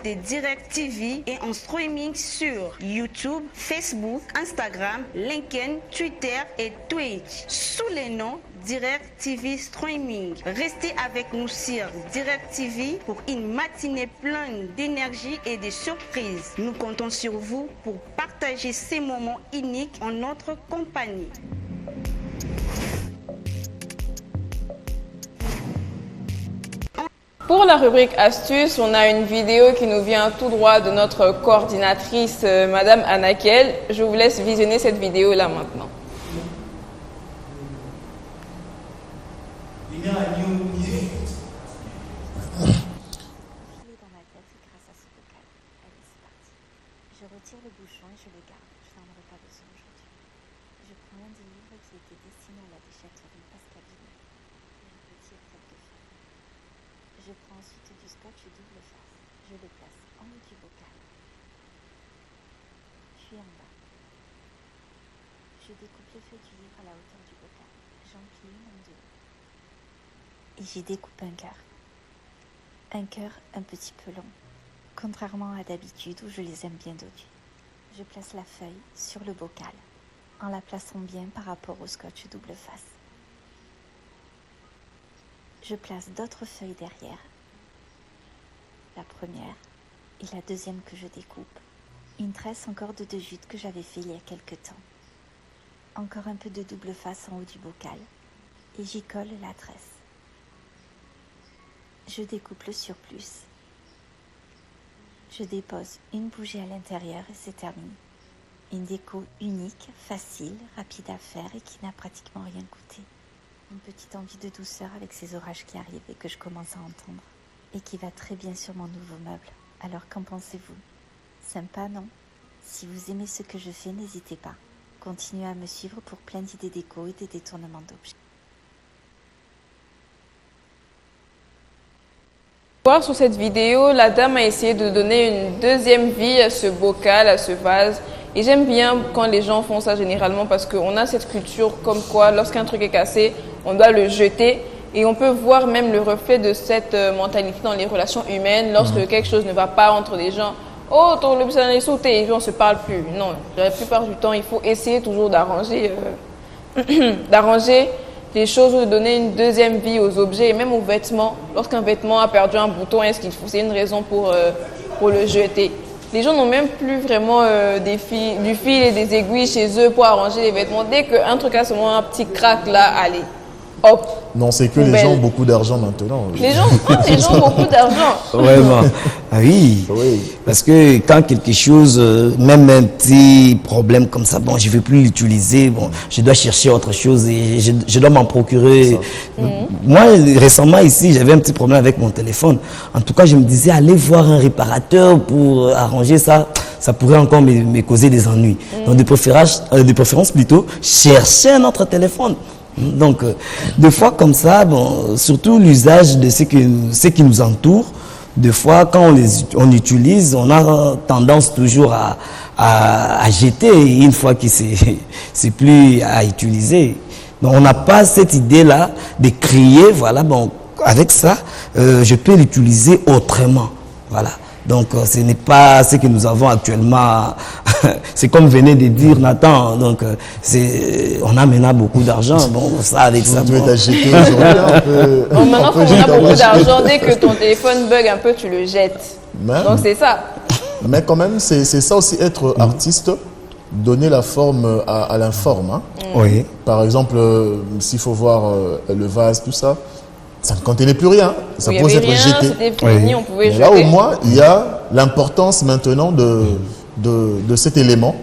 direct de Direct TV est en streaming sur YouTube, Facebook, Instagram, LinkedIn, Twitter et Twitch sous les noms Direct TV Streaming. Restez avec nous sur Direct TV pour une matinée pleine d'énergie et de surprises. Nous comptons sur vous pour partager ces moments uniques en notre compagnie. Pour la rubrique astuces, on a une vidéo qui nous vient tout droit de notre coordinatrice, Madame Anakel. Je vous laisse visionner cette vidéo là maintenant. Je retire le bouchon et je le garde. Je n'en aurai pas besoin aujourd'hui. Je prends un des livres qui était destiné à la déchetterie Pascaline. Je retire quelques feuilles. Je prends ensuite du scotch double face. Je le place en haut du bocal, puis en bas. Je découpe les feuilles du livre à la hauteur du bocal. J'en plie une en deux. Et j'y découpe un cœur. Un cœur un petit peu long. Contrairement à d'habitude où je les aime bien dodus. Je place la feuille sur le bocal, en la plaçant bien par rapport au scotch double face. Je place d'autres feuilles derrière. La première et la deuxième que je découpe. Une tresse encore de 2 jutes que j'avais fait il y a quelque temps. Encore un peu de double face en haut du bocal et j'y colle la tresse. Je découpe le surplus. Je dépose une bougie à l'intérieur et c'est terminé. Une déco unique, facile, rapide à faire et qui n'a pratiquement rien coûté. Une petite envie de douceur avec ces orages qui arrivent et que je commence à entendre. Et qui va très bien sur mon nouveau meuble. Alors qu'en pensez-vous? Sympa, non? Si vous aimez ce que je fais, n'hésitez pas. Continuez à me suivre pour plein d'idées déco et des détournements d'objets. Voir sur cette vidéo, la dame a essayé de donner une deuxième vie à ce bocal, à ce vase. Et j'aime bien quand les gens font ça généralement parce qu'on a cette culture comme quoi lorsqu'un truc est cassé, on doit le jeter. Et on peut voir même le reflet de cette mentalité dans les relations humaines lorsque quelque chose ne va pas entre les gens. Oh, ton le ça est sauté et puis on se parle plus. Non, la plupart du temps, il faut essayer toujours d'arranger les choses ou de donner une deuxième vie aux objets et même aux vêtements. Lorsqu'un vêtement a perdu un bouton, est-ce qu'il faut, c'est une raison pour le jeter. Les gens n'ont même plus vraiment du fil et des aiguilles chez eux pour arranger les vêtements. Dès qu'un truc a seulement un petit crack là, allez, hop. Non, c'est que les gens ont beaucoup d'argent maintenant. Les gens ont beaucoup d'argent. Vraiment. Ah oui. Oui. Parce que quand quelque chose, même un petit problème comme ça, bon, je ne veux plus l'utiliser, bon, je dois chercher autre chose et je dois m'en procurer. Moi, récemment ici, j'avais un petit problème avec mon téléphone. En tout cas, je me disais, aller voir un réparateur pour arranger ça, ça pourrait encore me causer des ennuis. Donc, de préférence plutôt, chercher un autre téléphone. Donc, des fois comme ça, bon, surtout l'usage de ce qui nous entoure, des fois quand on utilise, on a tendance toujours à jeter une fois que c'est plus à utiliser. Donc, on n'a pas cette idée-là de crier, voilà, bon, avec ça, je peux l'utiliser autrement, voilà. Donc, ce n'est pas ce que nous avons actuellement. C'est comme venait de dire Nathan. Donc, on a maintenant beaucoup d'argent. Bon, ça, avec ça. Tu veux t'acheter aujourd'hui maintenant, quand on a beaucoup d'argent, dès que ton téléphone bug un peu, tu le jettes. Donc, c'est ça. Mais quand même, c'est ça aussi être artiste, donner la forme à l'informe. Hein. Oui. Par exemple, s'il faut voir le vase, tout ça. Ça ne contenait plus rien, ça pouvait être jeté. C'était fini, on pouvait jeter. Là, au moins, il y a l'importance maintenant de cet élément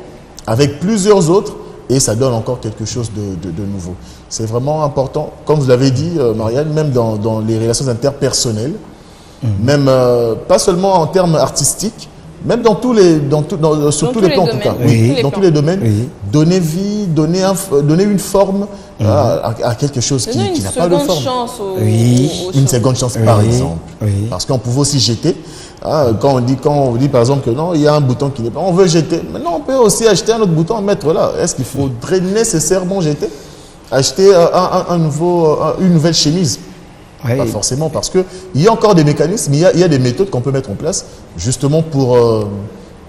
avec plusieurs autres et ça donne encore quelque chose de nouveau. C'est vraiment important, comme vous l'avez dit, Marianne, même dans les relations interpersonnelles, même pas seulement en termes artistiques, même sur tous les plans en tout cas. Oui, dans tous les domaines, donner vie, donner une forme à quelque chose qui n'a pas de forme. Une seconde chance par exemple. Parce qu'on pouvait aussi jeter. Quand on dit par exemple que non, il y a un bouton qui n'est pas, on veut jeter. Mais non, on peut aussi acheter un autre bouton, mettre là. Est-ce qu'il faudrait nécessairement jeter? Acheter une nouvelle chemise. Pas forcément, parce qu'il y a encore des mécanismes, il y a des méthodes qu'on peut mettre en place justement pour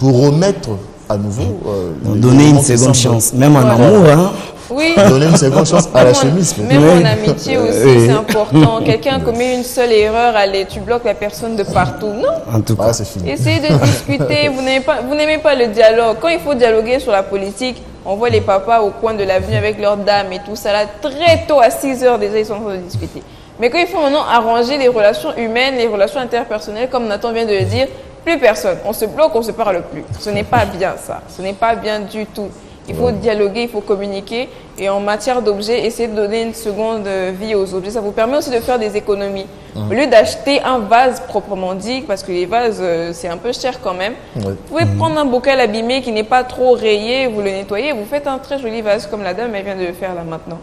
remettre à nouveau... donner une seconde chance, même en amour. Hein. Oui. Donner une seconde chance à la chemise. Même en amitié aussi, c'est important. Quelqu'un commet une seule erreur, allez, tu bloques la personne de partout. Non. En tout cas, c'est fini. Essayez de discuter. Vous n'aimez pas le dialogue. Quand il faut dialoguer sur la politique, on voit les papas au coin de l'avenue avec leurs dames et tout ça là. Très tôt, à 6 heures déjà, ils sont en train de discuter. Mais quand il faut maintenant arranger les relations humaines, les relations interpersonnelles, comme Nathan vient de le dire, plus personne. On se bloque, on ne se parle plus. Ce n'est pas bien ça. Ce n'est pas bien du tout. Il faut dialoguer, il faut communiquer. Et en matière d'objets, essayer de donner une seconde vie aux objets. Ça vous permet aussi de faire des économies. Au lieu d'acheter un vase proprement dit, parce que les vases, c'est un peu cher quand même, vous pouvez prendre un bocal abîmé qui n'est pas trop rayé, vous le nettoyez, vous faites un très joli vase comme la dame elle vient de le faire là maintenant.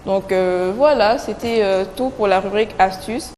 Donc voilà, c'était tout pour la rubrique astuces.